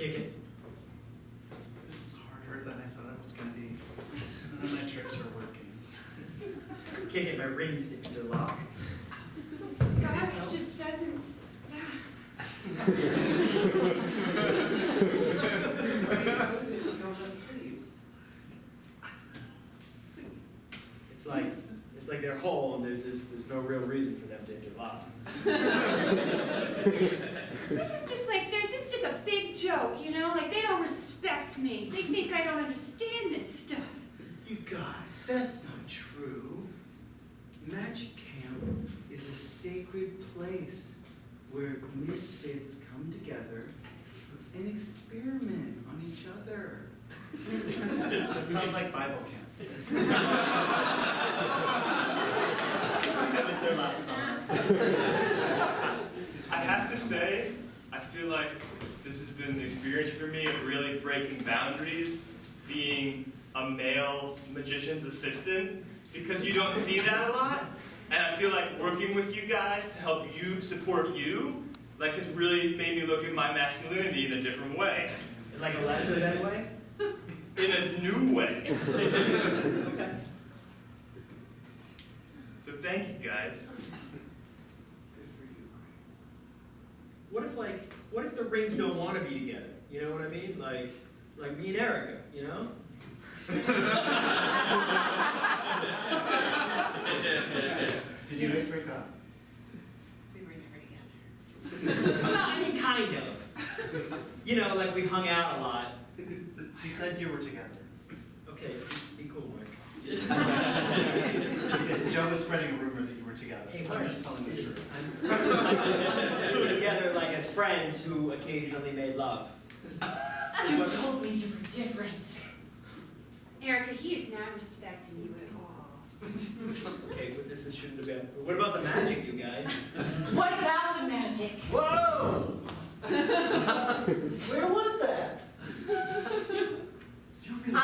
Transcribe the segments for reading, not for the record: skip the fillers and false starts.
This is harder than I thought it was going to be. None of my tricks are working. Can't get my ring stick to lock. The scarf just doesn't stop. It's like they're whole and there's no real reason for them to interlock. This is just a big joke, you know? Like, they don't respect me. They think I don't understand this stuff. You guys, that's not true. Magic Camp is a sacred place where misfits come together and experiment on each other. That sounds like Bible camp. I went there last summer. I have to say, I feel like this has been an experience for me of really breaking boundaries, being a male magician's assistant, because you don't see that a lot. And I feel like working with you guys to help you support you, like, has really made me look at my masculinity in a different way. In like a lesser than way? In a new way. Okay. So thank you guys. Good for you. What if the rings don't want to be together? You know what I mean? Like me and Erica, you know? Did you guys break up? We were never together. Well, I mean, kind of. You know, like we hung out a lot. He said you were together. Okay, be cool, Mike. Joe was spreading a rumor that you were together. Hey, I'm just telling the truth. We were together like as friends who occasionally made love. You told me you were different. Erica, he is not respecting you at all. Okay, but shouldn't have been. What about the magic, you guys? What about the magic? Whoa! Where was that? I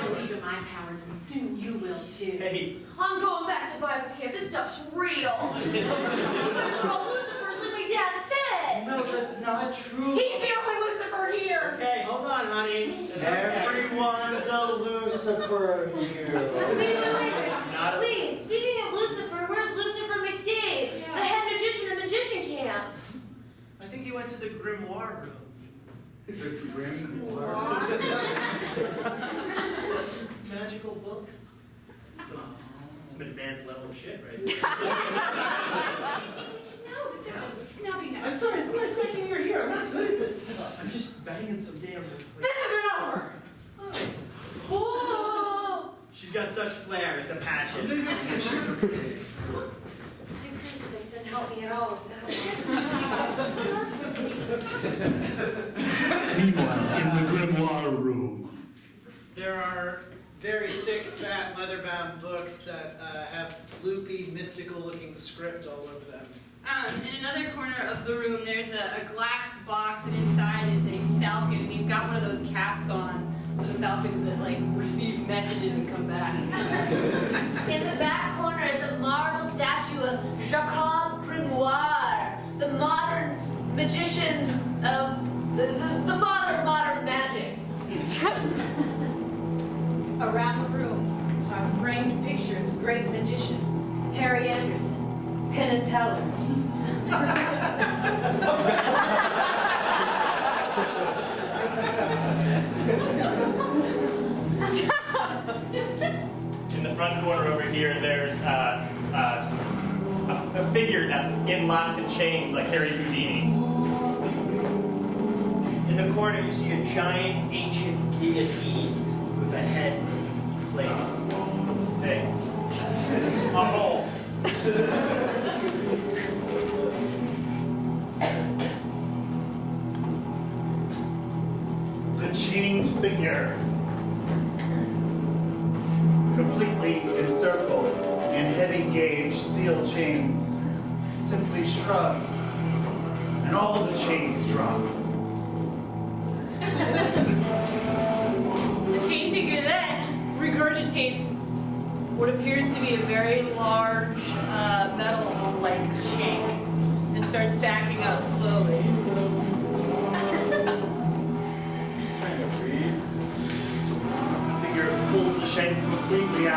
believe in my powers, and soon you will too. Hey, I'm going back to Bible camp. This stuff's real. You guys are all Lucifers like my dad said. No, that's not true. He's the only Lucifer here. okay, hold on, honey. Everyone's a Lucifer here. Wait, speaking of Lucifer, where's Lucifer McDade, the head magician of Magician Camp? I think he went to the grimoire room. The Grimoire. Magical books. Some advanced level shit, right? You should know that they're just snubbing I'm us. sorry, it's my second year here. I'm not good at this stuff. I'm just banging some damn. This isn't over. Whoa! She's got such flair, it's a I'm passion. gonna go see if she's okay. I'm crucifix didn't help me at all with Meanwhile, in the grimoire room. There are very thick, fat, leather-bound books that have loopy, mystical-looking script all over them. In another corner of the room, there's a glass box, and inside is a falcon, and he's got one of those caps on for the falcons that, like, receive messages and come back. In the back corner is a marble statue of Jacob Grimoire, the modern magician of the father of modern magic. Around the room are framed pictures of great magicians: Harry Anderson, Penn and Teller. In the front corner over here, there's a figure that's in locked in chains like Harry Houdini. In the corner, you see a giant ancient guillotine with a head placed. Hey. A hole. The chained figure, completely encircled in heavy gauge steel chains, simply shrugs, and all of the chains drop. The chain figure then regurgitates what appears to be a very large metal-like shake and starts backing up slowly.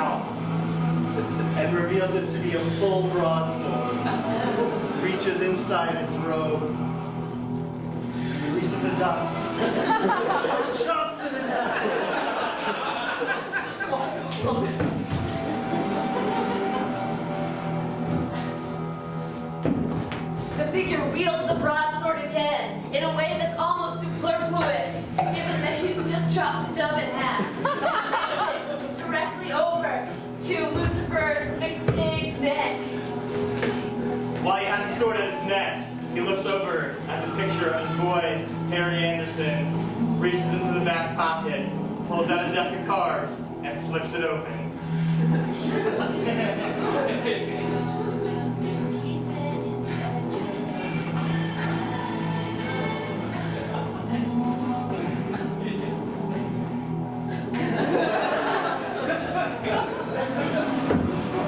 now and reveals it to be a full broadsword. Reaches inside its robe, releases a duck, chops it in half. The figure wields the broadsword again in a way that's almost superfluous, given that he's just chopped a dove in half. And makes it directly over to Lucifer McDade's neck. While he has the sword at his neck, he looks over at the picture of his boy, Harry Anderson, reaches into the back pocket, pulls out a deck of cards, and flips it open.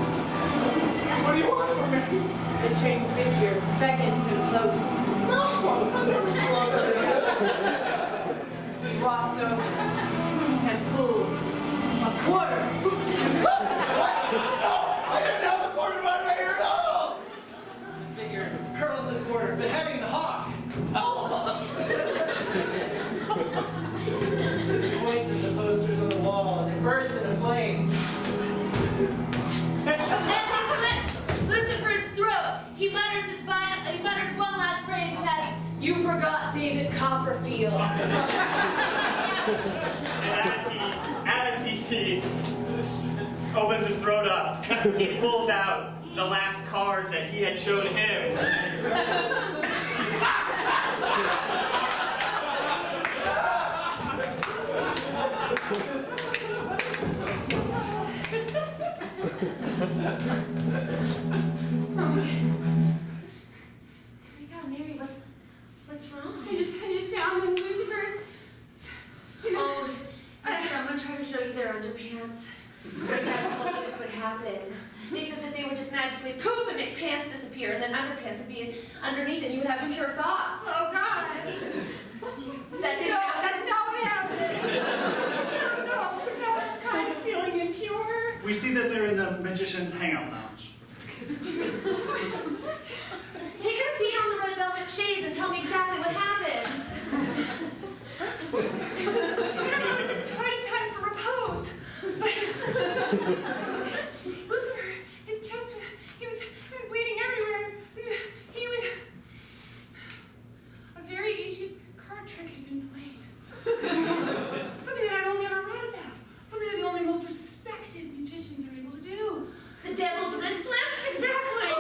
What do you want from me? The chained figure beckons him closer. He walks over and pulls a quarter. I didn't have a quarter by my hair at all! The figure hurls the quarter, beheading the hawk. He points at the posters on the wall, and they burst into flames. As he slits Lucifer's throat, he mutters one last phrase, and that's, "You forgot David Copperfield." And as he opens his throat up, he pulls out the last card that he had shown him. Oh my God, Mary, what's wrong? I just found them, Lucifer. You know, Oh, did someone try to show you their underpants? My dad told me this would happen. They said that they would just magically poof and make pants disappear, and then underpants would be underneath, and you would have impure thoughts. oh God. That didn't No, happen. that's not what happened. No, kind of feeling impure. We see that they're in the Magician's Hangout Lounge. Take a seat on the red velvet chaise and tell me exactly what happened. I don't know if this is quite a time for repose. Lucifer, his chest was, he was bleeding everywhere. He was, a very ancient card trick had been played. Something that I'd only ever read about. Something that the only most respected magicians are able to do. The devil's wrist flip? Exactly.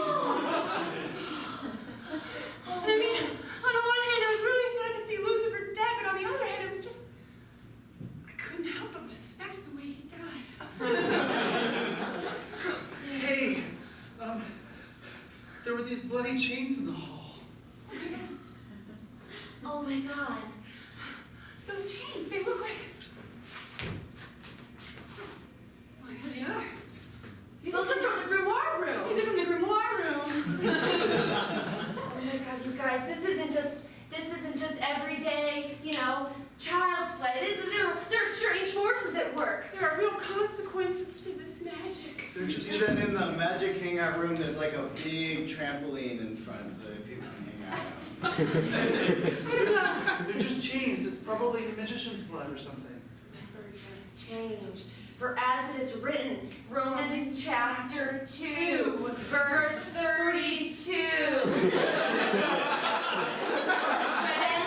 And I mean, on the one hand, I was really sad to see Lucifer dead, but on the other hand, it was just, I couldn't help but respect the way he died. Hey, there were these bloody chains in the hall. Oh my God. Those chains, they look like, well, here they are. Those are from the grimoire room. These are from the grimoire room. Oh my God, you guys, this isn't just everyday, child's play. There are strange forces at work. There are real consequences to this magic. They're just Even in the magic hangout room, there's like a big trampoline in front that people can hang out on. I don't know. They're just chains. It's probably the magician's blood or something. Never has changed. For as it is written, Romans chapter 2, verse 32.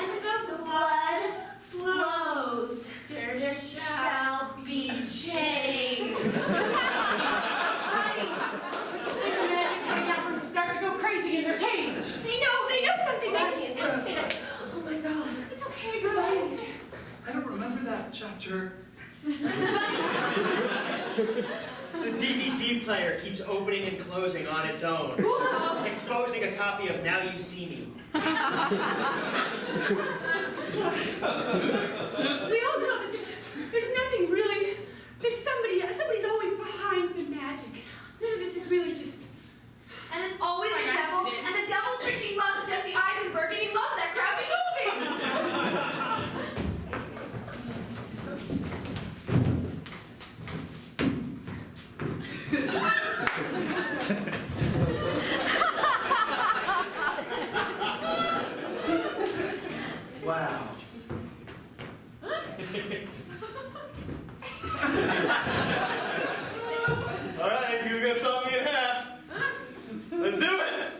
When the blood flows, there shall be change. Start to go crazy in their cage. They know something. They can sense it. Oh my God. It's okay, guys. I don't remember that chapter. The DVD player keeps opening and closing on its own, exposing a copy of Now You See Me. We all know that there's nothing really. Somebody's always behind the magic. None of this is really just. And it's always By the devil, accident. and the devil freaking loves Jesse Eisenberg, and he loves that crappy movie. All right, you're gonna saw me in half. Let's do it.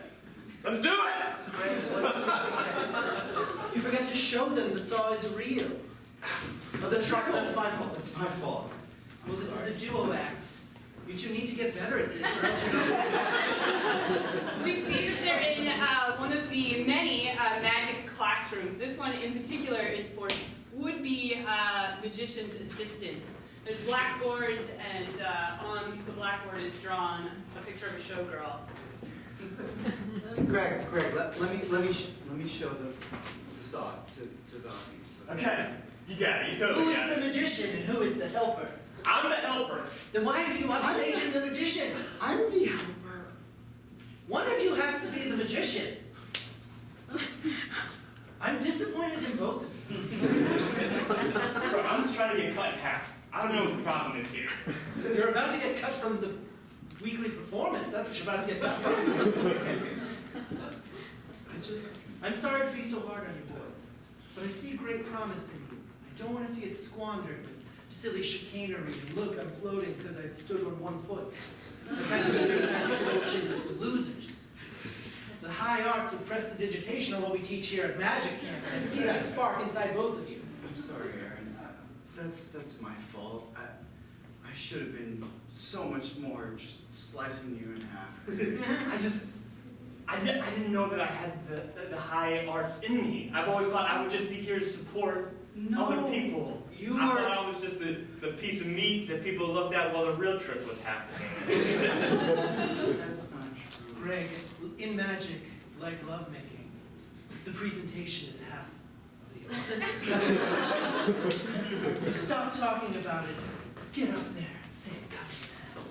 Let's do it. Greg, you forgot to show them the saw is real. Oh, that's right. That's my fault. That's my fault. Well, this is a duo act. You two need to get better at this, or else you're not. We see that they're in one of the many magic classrooms. This one in particular is for would-be magician's assistants. There's blackboards, and on the blackboard is drawn a picture of a showgirl. Greg, let me show the saw to the audience. Okay, you got it. You totally Who got is it. the magician and who is the helper? I'm the helper. Then why are you upstaging the magician? I'm the helper. One of you has to be the magician. I'm disappointed in both of you. Bro, I'm just trying to get cut in half. I don't know what the problem is here. You're about to get cut from the weekly performance. That's what you're about to get cut from. I'm sorry to be so hard on you boys, but I see great promise in you. I don't want to see it squandered with silly chicanery and look, I'm floating because I stood on one foot. The kind of magic notion is for losers. The high arts of prestidigitation are what we teach here at Magic Camp, and I see that spark inside both of you. I'm sorry, Aaron. That's my fault. I should have been so much more just slicing you in half. I didn't know that I had the high arts in me. I've always thought I would just be here to support other people. I thought I was just the piece of meat that people looked at while the real trip was happening. That's not true. Greg, in magic, like lovemaking, the presentation is half of the art. So stop talking about it. Get up there and say it coming now.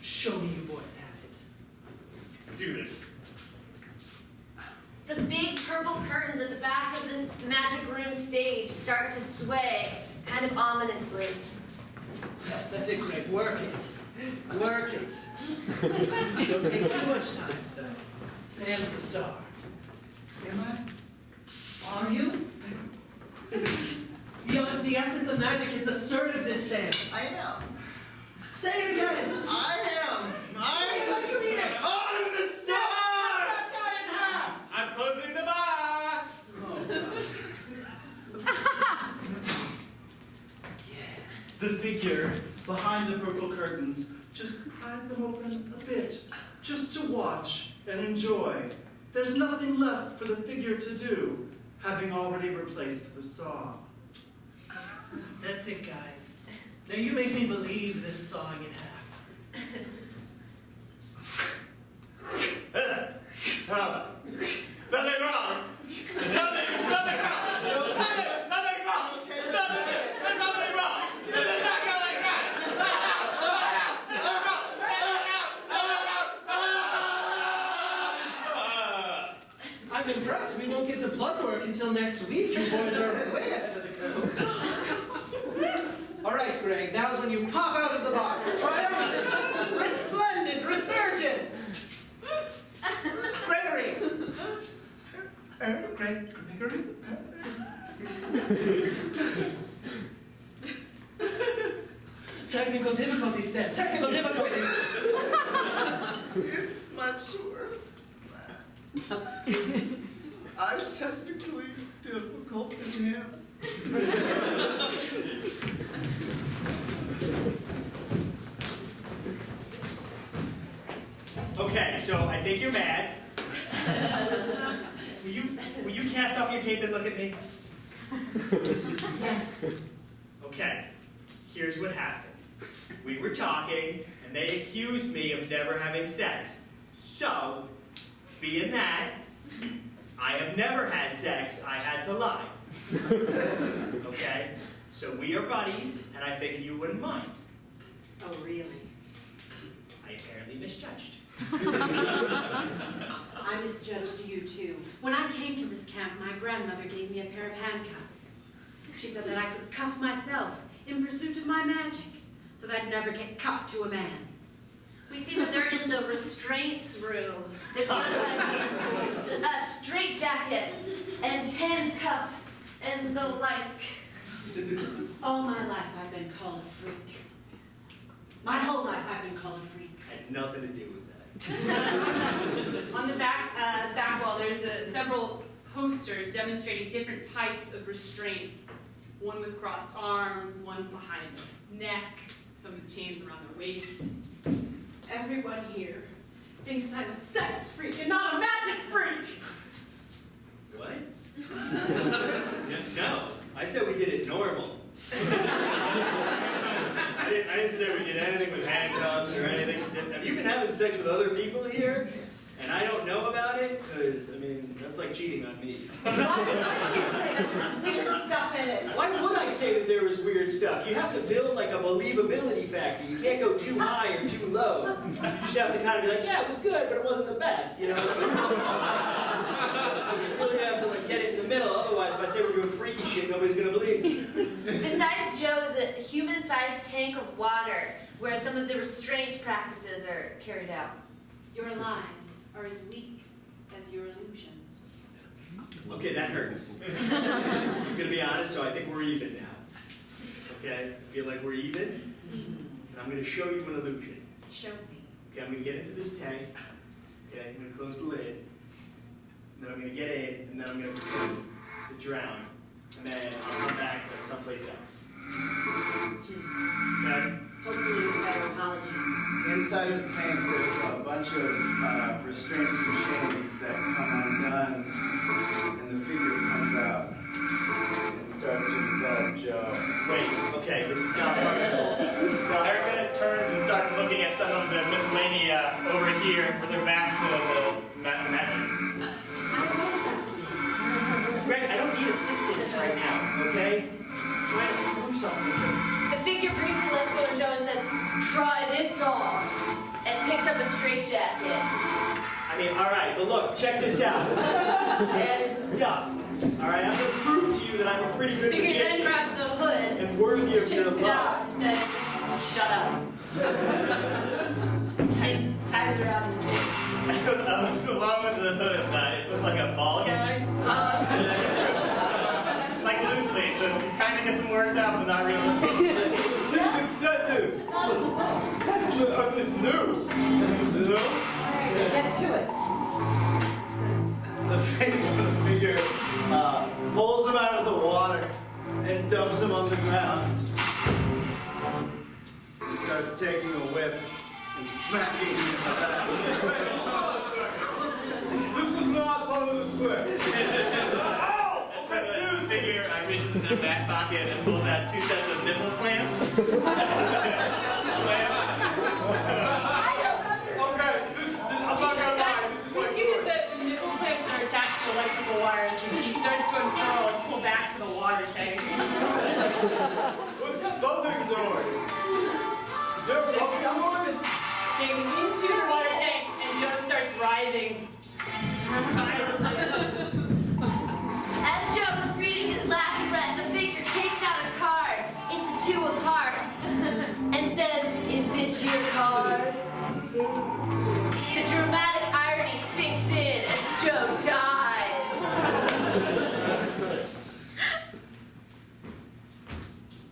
Show me you boys have it. Let's do this. The big purple curtains at the back of this magic room stage start to sway, kind of ominously. Yes, that's it, Greg. Work it. Work it. Don't take too much time, though. Sam's the star. Am I? Are you? The essence of magic is assertiveness, Sam. I am. Say it again. I am. I'm the star! I'm closing the box! Yes. The figure behind the purple curtains, just prise them open a bit, just to watch and enjoy. There's nothing left for the figure to do, having already replaced the saw. That's it, guys. Now you make me believe this sawing in half. Nothing wrong. Nothing wrong. Nothing wrong. Nothing wrong. There's nothing wrong. This is not going I'm impressed. We won't get to blood work until next week. You boys are way ahead of the curve. All right, Greg. Now's when you pop out of the box. Triumphant, resplendent, resurgent. Gregory. Gregory. Technical difficulties, Sam. Technical difficulties. It's much worse. I'm technically difficult in him. Okay, so I think you're mad. Will you cast off your cape and look at me? Yes. Okay, here's what happened. We were talking, and they accused me of never having sex. So, being that, I have never had sex, I had to lie. Okay? So we are buddies, and I figured you wouldn't mind. Oh, really? I apparently misjudged. I misjudged you too. When I came to this camp, my grandmother gave me a pair of handcuffs. She said that I could cuff myself in pursuit of my magic, so that I'd never get cuffed to a man. We see that they're in the restraints room. There's one of the straitjackets and handcuffs and the like. All my life I've been called a freak. My whole life I've been called a freak. Had nothing to do with that. On the back wall, there's several posters demonstrating different types of restraints. One with crossed arms, one behind the neck, some with chains around the waist. Everyone here thinks I'm a sex freak and not a magic freak. What? No, I said we did it normal. I didn't say we did anything with handcuffs or anything. Have you been having sex with other people here? And I don't know about it? Because, I mean, that's like cheating on me. Why did you say that there's weird stuff in it? Why would I say that there was weird stuff? You have to build like a believability factor. You can't go too high or too low. You just have to kind of be like, yeah, it was good, but it wasn't the best, you know? You really have to like get it in the middle. Otherwise, if I say we're doing freaky shit, nobody's gonna believe me. Besides Joe is a human-sized tank of water where some of the restraint practices are carried out. Your lies are as weak as your illusions. Okay, that hurts. I'm gonna be honest, so I think we're even now. Okay, I feel like we're even. And I'm gonna show you an illusion. Show me. Okay, I'm gonna get into this tank. Okay, I'm gonna close the lid. And then I'm gonna get in, and then I'm gonna pretend to drown. And then I'll come back someplace else. Okay? Hopefully with a better apology. Inside the tank, there's a bunch of restraints and chains that come undone, and the figure comes out and starts to envelop Joe. Wait, okay, this is not possible. Erica turns and starts looking at some of the miscellanea over here with her back to the magic. Greg, I don't need assistance right now, okay? Try to prove something. The figure briefly lets go of Joe and says, "Try this on," and picks up a straitjacket. I mean, alright, but look, check this out. Added stuff. Alright, I'm gonna prove to you that I'm a pretty good Figure then magician grabs the hood, and worthy of shakes your it out, love. and says, "Shut up." Ties it around his face. Along with the hood, it was like a ball gag. Like loosely, so you kind of get some words out, but not really. Incentive! I just knew. Alright, get to it. The figure pulls him out of the water and dumps him on the ground. He starts taking a whip and smacking him in the back. This is not part of the script. That's where the figure I reached in their back pocket and pulled out 2 sets of nipple clamps. I'm not gonna lie. You figure that the nipple clamps are attached to electrical wires, and she starts to unfurl and pull back to the water tank. What's that buzzing noise? Is there a buzzing noise? Getting into the water tank, and Joe starts writhing. As Joe is breathing his last breath, the figure takes out a card into 2 of hearts and says, "Is this your card?" The dramatic irony sinks in as Joe dies.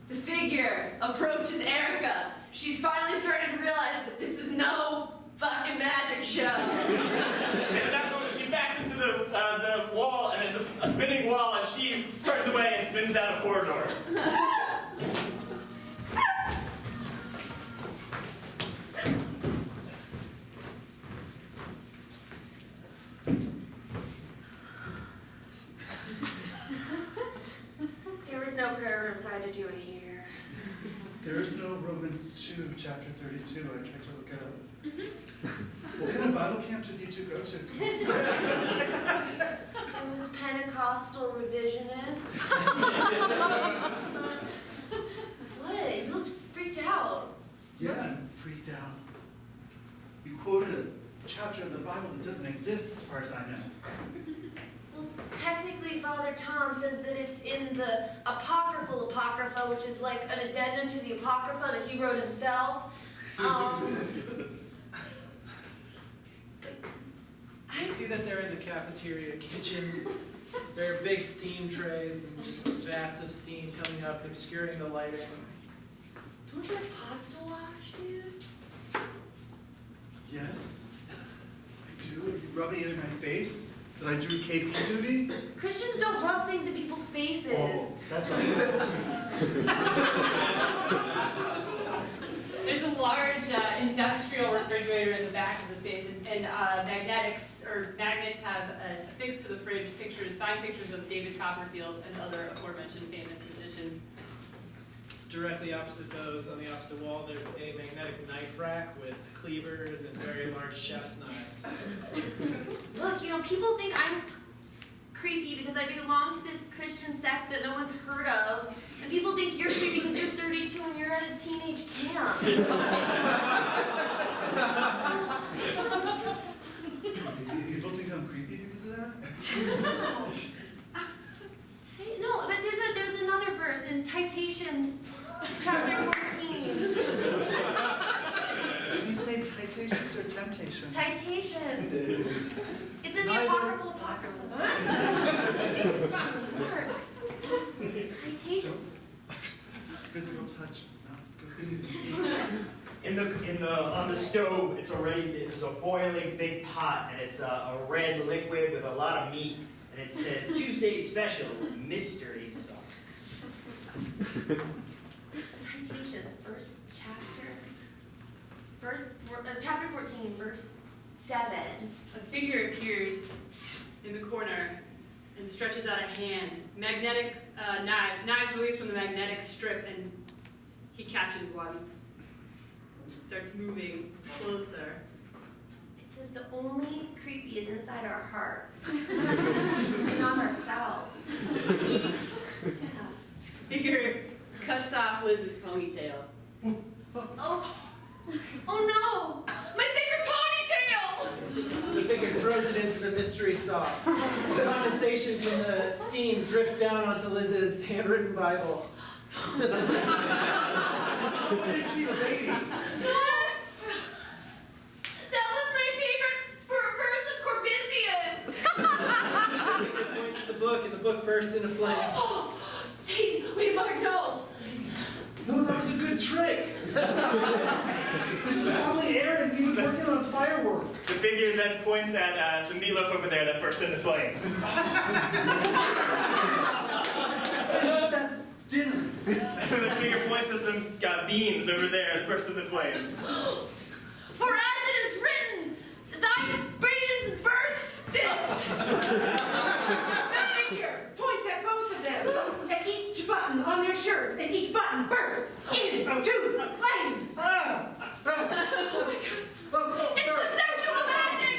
The figure approaches Erica. She's finally starting to realize that this is no fucking magic show. And at that moment, she backs into the wall, and it's a spinning wall, and she turns away and spins down a corridor. There was no prayer room, so I had to do it here. There is no Romans 2, chapter 32. I tried to look it up. What kind of Bible camp did you two go to? I was Pentecostal revisionist. What? You looked freaked out. Yeah, I'm freaked out. You quoted a chapter of the Bible that doesn't exist as far as I know. Well, technically, Father Tom says that it's in the Apocryphal Apocrypha, which is like an addendum to the Apocrypha that he wrote himself. I see that they're in the cafeteria kitchen There are big steam trays and just vats of steam coming up and obscuring the lighting. Don't you have pots to wash, dude? Yes, I do. Are you rubbing it in my face? That I drew KP duty? Christians don't rub things in people's faces. Oh, that's a There's a large industrial refrigerator in the back of the space, and magnets have affixed to the fridge signed pictures of David Copperfield and other aforementioned famous musicians. Directly opposite those, on the opposite wall, there's a magnetic knife rack with cleavers and very large chef's knives. Look, people think I'm creepy because I belong to this Christian sect that no one's heard of. And people think you're creepy because you're 32 and you're at a teenage camp. People think I'm creepy because of that? Hey, no, but there's another verse in Titations, chapter 14. Did you say titations or temptations? Titation. It's in the Neither. apocryphal apocrypha. Titation. Physical touch is not good. On the stove, there's a boiling big pot, and it's a red liquid with a lot of meat, and it says Tuesday special mystery sauce. Titation, chapter 14, verse 7. A figure appears in the corner and stretches out a hand. Magnetic knives released from the magnetic strip, and he catches one. Starts moving closer. It says the only creepy is inside our hearts, not ourselves. Yeah. Figure cuts off Liz's ponytail. Oh no! My sacred ponytail! The figure throws it into the mystery sauce. The condensation from the steam drips down onto Liz's handwritten Bible. Why did she lady? That was my favorite verse of Corinthians! It points at the book, and the book bursts into flames. Oh, Satan, we must know! No, that was a good trick. This is probably Aaron. He was working on firework. The figure then points at some meatloaf over there that burst into flames. That's dinner. The figure points to some beans over there that burst into flames. For as it is written, thy brains burst still! That figure points at both of them, and each button on their shirts, and each button bursts into flames. It's the sexual magic!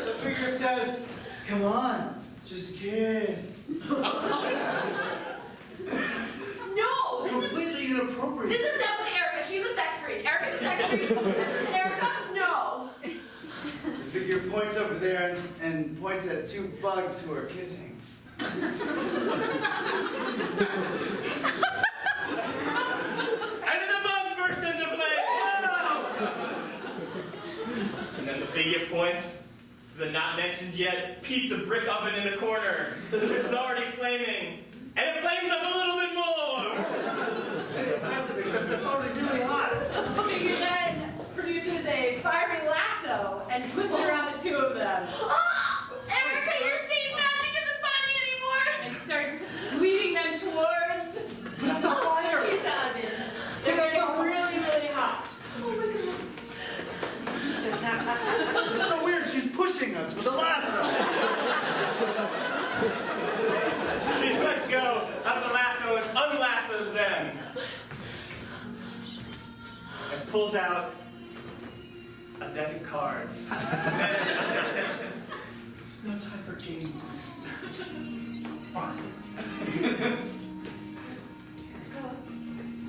The figure says, come on, just kiss. No! Completely inappropriate. This is definitely Erica. She's a sex freak. Erica's a sex freak. This is Erica? No. The figure points over there and points at two bugs who are kissing. And then the bugs burst into flames. And then the figure points to the not mentioned yet pizza brick oven in the corner, which is already flaming. And it flames up a little bit more. Impressive, except that's already really hot. The figure then produces a fiery lasso and puts it around the two of them, Erica, your seeing magic isn't funny anymore! and starts leading them towards the fire pizza oven. They're getting really, really hot. Oh my god. It's so weird. She's pushing us with a lasso. She lets go of the lasso and unlassos them. And pulls out a deck of cards. This is no time for games. Fine.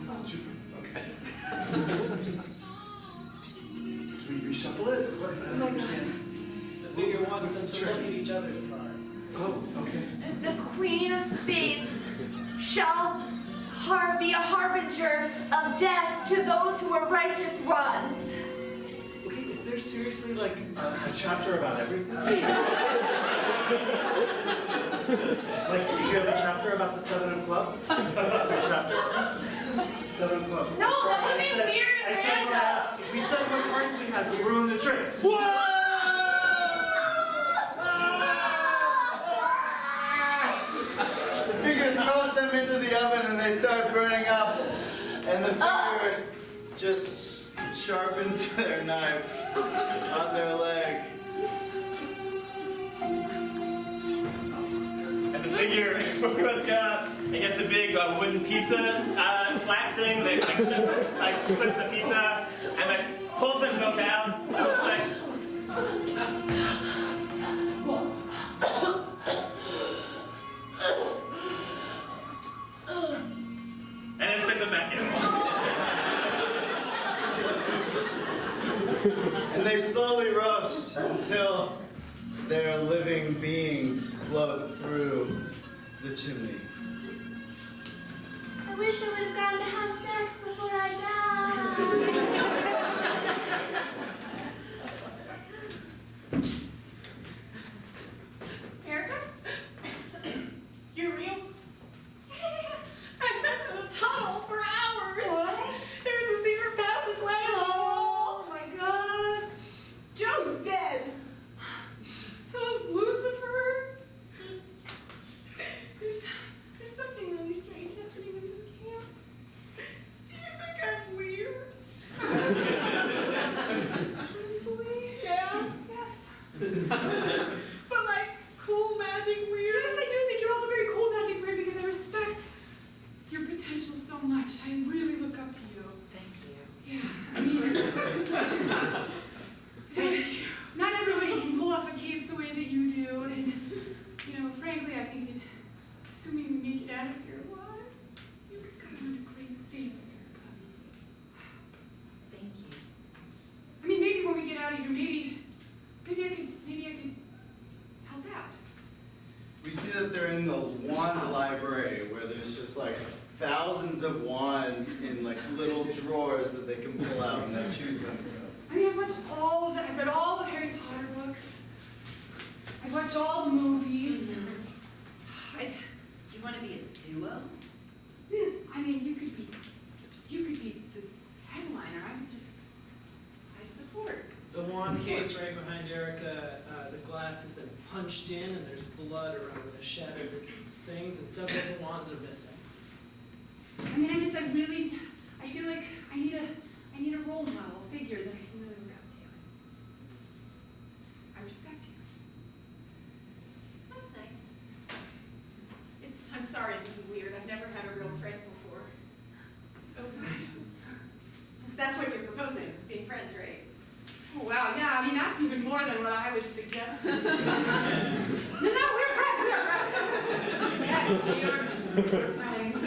That's two. Okay. Should we reshuffle it? What? I don't understand. The figure wants them to look at each other's cards. Oh, okay. The Queen of Spades shall be a harbinger of death to those who are righteous ones. Okay, is there seriously like a chapter about everything? Like, did you have a chapter about the 7 of clubs? Is there a chapter on this? 7 of clubs. No, Sorry, that would be weird, I said Amanda. if we said what cards we had, we ruin the trick. The figure throws them into the oven and they start burning up. And the figure just sharpens their knife on their leg. And the figure goes down and gets the big wooden pizza flat thing. They like flips the pizza and like pulls the milk out. Like, and then sticks it back in. And they slowly roast until their living beings float through the chimney. I wish I would have gotten to have sex before I died. Erica? You're real? I've been in a tunnel for hours. What? There's a secret passageway in the wall. Oh my god. Joe's dead. So is Lucifer? There's something really strange happening in this camp. Do you think I'm weird? Truthfully? Yeah. Yes. But like cool magic weird? Yes, I do think you're also very cool, Magic Weird, because I respect your potential so much. I really look up to you. Thank you. Yeah, I mean, not everybody can pull off a cape the way that you do, and, you know, frankly, I think that assuming we make it out of here alive, you could come on to great things, Erica. Thank you. I mean, maybe when we get out of here, maybe I could help out. We see that they're in the wand library where there's just like thousands of wands in like little drawers that they can pull out and they choose themselves. I mean, I've read all the Harry Potter books. I've watched all the movies. Do you want to be a duo? I mean, you could be the headliner. I'd support. The wand case right behind Erica, the glass has been punched in and there's blood around the shattered things and several of the wands are missing. I mean, I feel like I need a role model, a figure that I can really look up to. I respect you. That's nice. I'm sorry to be weird. I've never had a real friend before. Oh, That's what you're proposing, being friends, right? oh wow, yeah, I mean, that's even more than what I would suggest. No, we're friends, Yes, we're friends.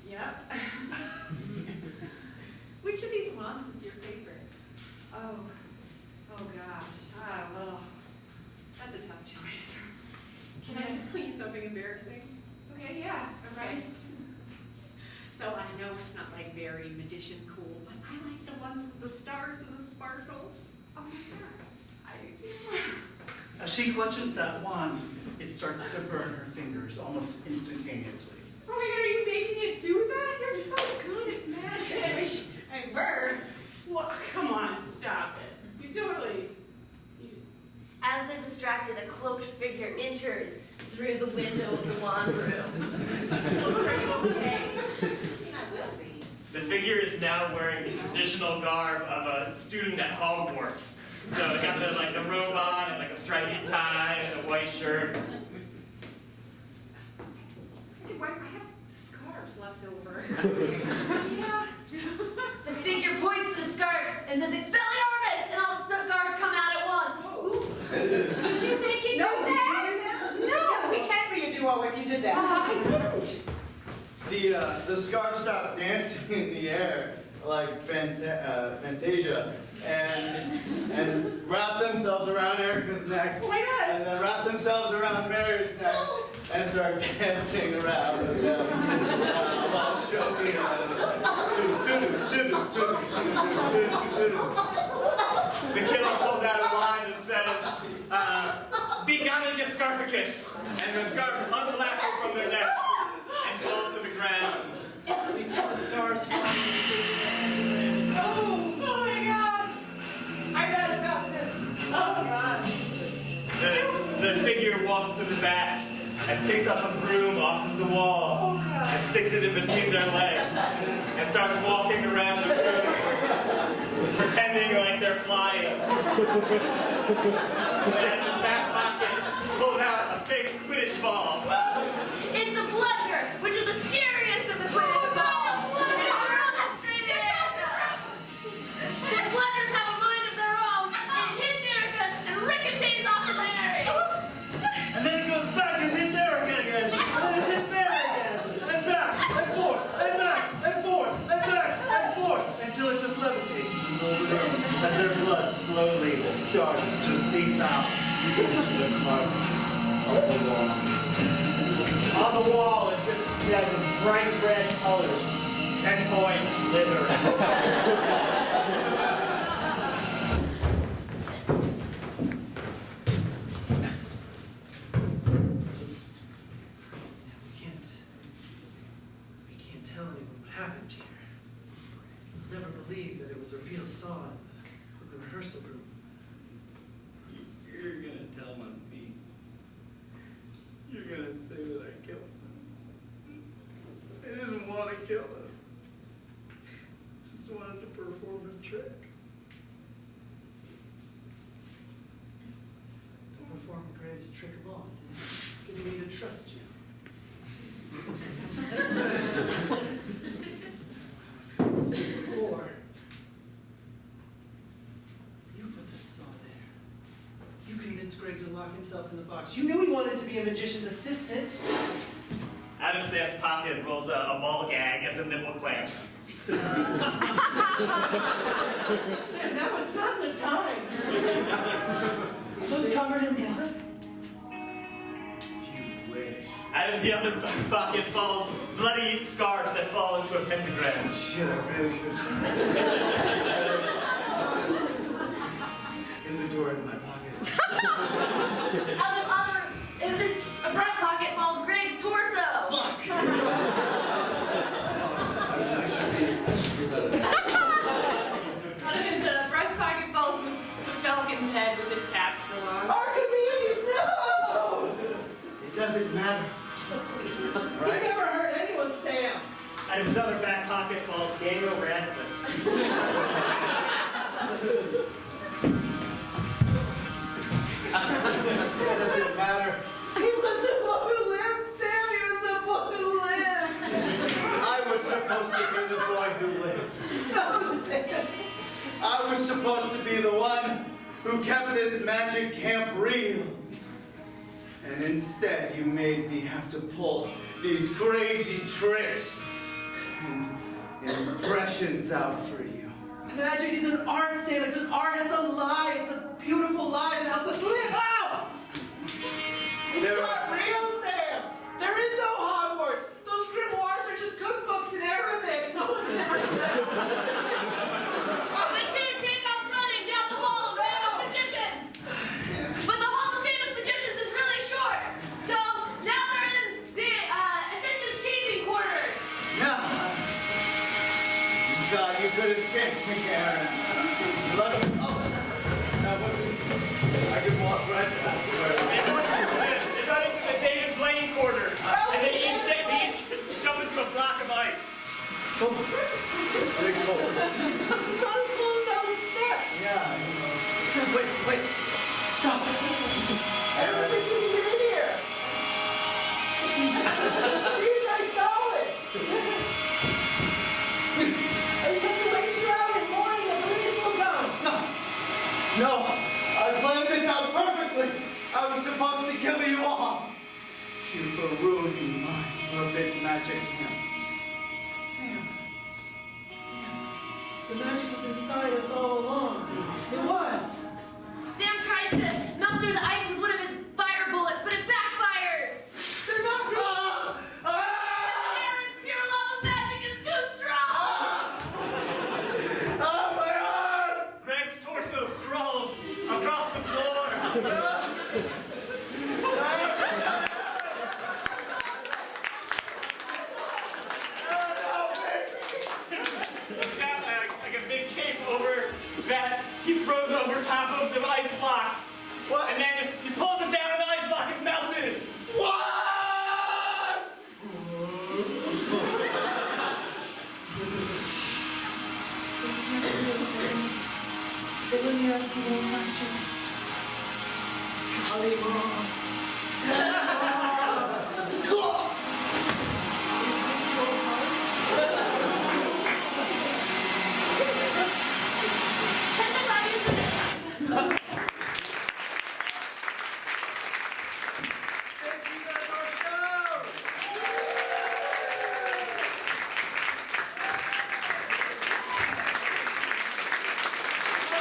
Yep. Which of these wands is your favorite? Oh gosh. Well, that's a tough choice. Can I tell you something embarrassing? Okay, yeah, all right. So I know it's not like very magician cool, but I like the ones with the stars and the sparkles. Oh my god. As she clutches that wand, it starts to burn her fingers almost instantaneously. Oh my god, are you making it do that? You're so good at magic. I burn. Well, come on, stop it. You totally. As they're distracted, a cloaked figure enters through the window of the wand room. Are you okay? I will be. The figure is now wearing the traditional garb of a student at Hogwarts. So they got the robe on and like a stripy tie and a white shirt. I have scarves left over. Yeah. The figure points to the scarves and says, "Expelliarmus!" and all the scarves come out at once. Did you make it do that? No, we can't be a duo if you did that. I didn't. The scarf stopped dancing in the air like Fantasia and wrapped themselves around Erica's neck. Oh my god. And then wrapped themselves around Mary's neck and started dancing around with them while choking them. the killer pulls out a wand and says, "Begone your Scarficus," and the scarves unlash from their necks and fall to the ground. We see the stars falling. Oh my God! I read about this. Oh God! The figure walks to the back and picks up a broom off of the wall and sticks it in between their legs and starts walking around the room, pretending like they're flying. And in his back pocket pulls out a big Quidditch ball. It's a bludger, which is the scariest of the Quidditch balls. And it hurls it straight in. Since bludgers have a mind of their own, it hits Erica and ricochets off of Harry. And then it goes back and hits Erica again. And then it hits Mary again. And back and forth and back and forth and back and forth until it just levitates in the middle of the room as their blood slowly starts to seep out into the carpet of the wall. On the wall, it just has bright red colors. 10 points, Slytherin. Sam, we can't tell anyone what happened here. They'll never believe that it was a real saw in the rehearsal room. You're gonna tell me. You're gonna say that I killed him. I didn't want to kill him. Just wanted to perform a trick. Don't perform the greatest trick of all, Sam. Getting me to trust you. Before, you put that saw there. You convinced Greg to lock himself in the box. You knew he wanted to be a magician's assistant. Out of Sam's pocket rolls a ball gag as a nipple clamps. Sam, that was not the time. Those covered in blood. You wait. Out of the other pocket falls bloody scarves that fall into a pentagram. Shit, I really should. In the door in my pocket. In his front pocket falls Greg's torso. Fuck! I should be better. Out of his breast pocket falls the falcon's head with its cap still on. Archimedes, no! It doesn't matter. He never hurt anyone, Sam. Out of his other back pocket falls Daniel Radcliffe. It doesn't matter. He was the one who lived, Sam. He was the one who lived. I was supposed to be the boy who lived. No, Sam. I was supposed to be the one who kept this magic camp real. And instead, you made me have to pull these crazy tricks and impressions out for you. Magic is an art, Sam. It's an art. It's a lie. It's a beautiful lie that helps us live. Ow! It's There not are- real, Sam. There is no Hogwarts. Those grimoires are just cookbooks in Arabic. No one can The two take off running down the Hall of Famous Magicians. But the Hall of Famous Magicians is really short. So now they're in the assistants' changing quarters. No. You thought you could escape me, Aaron. But, oh, that wasn't. I could walk right past where. They got into the David Blaine quarters, and they each jump into a block of ice. Pretty cool. It's not as cool as that with steps. Yeah, you know. Wait. Stop. I don't think we can get in here. See, I saw it. I said to wait you out in the morning, the police will come. No, I planned this out perfectly. I was supposed to kill you all. You for ruining my perfect magic camp. Sam, the magic was inside us all along. It was.